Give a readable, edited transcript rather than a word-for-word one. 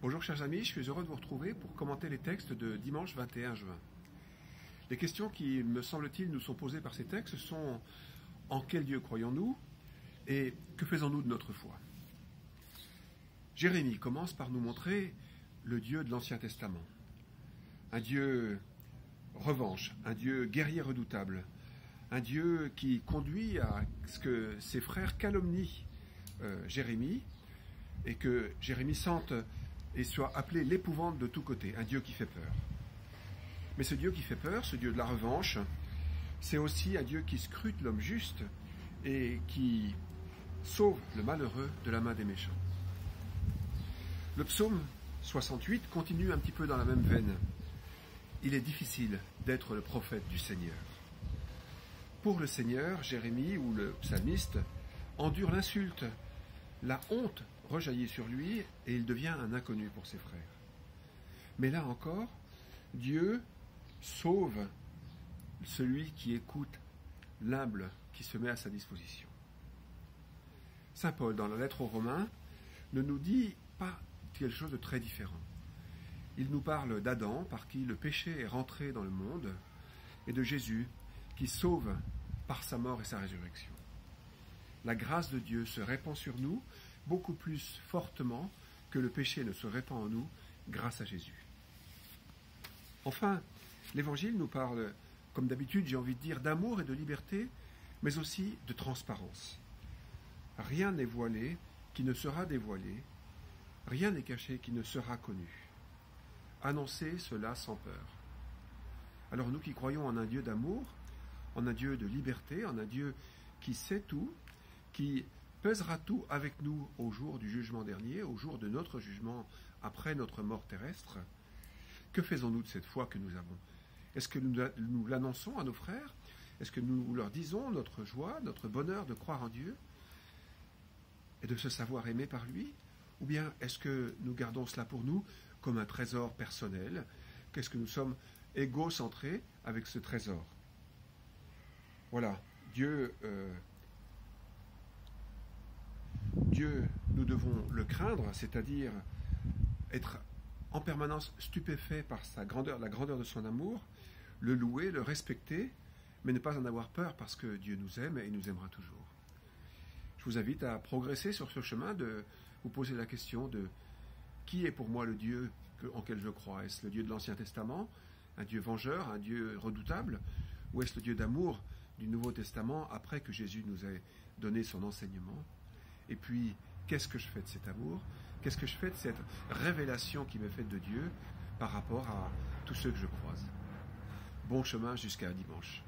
Bonjour chers amis, je suis heureux de vous retrouver pour commenter les textes de dimanche 21 juin. Les questions qui, me semble-t-il, nous sont posées par ces textes sont: en quel Dieu croyons-nous et que faisons-nous de notre foi? Jérémie commence par nous montrer le Dieu de l'Ancien Testament. Un Dieu revanche, un Dieu guerrier redoutable, un Dieu qui conduit à ce que ses frères calomnient Jérémie et que Jérémie sente et soit appelé l'épouvante de tous côtés, un Dieu qui fait peur. Mais ce Dieu qui fait peur, ce Dieu de la revanche, c'est aussi un Dieu qui scrute l'homme juste et qui sauve le malheureux de la main des méchants. Le psaume 68 continue un petit peu dans la même veine. Il est difficile d'être le prophète du Seigneur. Pour le Seigneur, Jérémie ou le psalmiste endure l'insulte, la honte rejaillit sur lui et il devient un inconnu pour ses frères. Mais là encore, Dieu sauve celui qui écoute, l'humble qui se met à sa disposition. Saint Paul, dans la lettre aux Romains, ne nous dit pas quelque chose de très différent. Il nous parle d'Adam, par qui le péché est rentré dans le monde, et de Jésus, qui sauve par sa mort et sa résurrection. La grâce de Dieu se répand sur nous beaucoup plus fortement que le péché ne se répand en nous grâce à Jésus. Enfin, l'Évangile nous parle, comme d'habitude, j'ai envie de dire, d'amour et de liberté, mais aussi de transparence. Rien n'est voilé qui ne sera dévoilé, rien n'est caché qui ne sera connu. Annoncez cela sans peur. Alors nous qui croyons en un Dieu d'amour, en un Dieu de liberté, en un Dieu qui sait tout, qui pèsera tout avec nous au jour du jugement dernier, au jour de notre jugement après notre mort terrestre, que faisons-nous de cette foi que nous avons? Est-ce que nous l'annonçons à nos frères? Est-ce que nous leur disons notre joie, notre bonheur de croire en Dieu et de se savoir aimé par lui? Ou bien est-ce que nous gardons cela pour nous comme un trésor personnel? Qu'est-ce que nous sommes égocentrés avec ce trésor? Voilà, Dieu, nous devons le craindre, c'est-à-dire être en permanence stupéfait par sa grandeur, la grandeur de son amour, le louer, le respecter, mais ne pas en avoir peur parce que Dieu nous aime et il nous aimera toujours. Je vous invite à progresser sur ce chemin, de vous poser la question de qui est pour moi le Dieu en quel je crois? Est-ce le Dieu de l'Ancien Testament, un Dieu vengeur, un Dieu redoutable, ou est-ce le Dieu d'amour du Nouveau Testament après que Jésus nous ait donné son enseignement? Et puis, qu'est-ce que je fais de cet amour? Qu'est-ce que je fais de cette révélation qui m'est faite de Dieu par rapport à tous ceux que je croise? Bon chemin jusqu'à dimanche.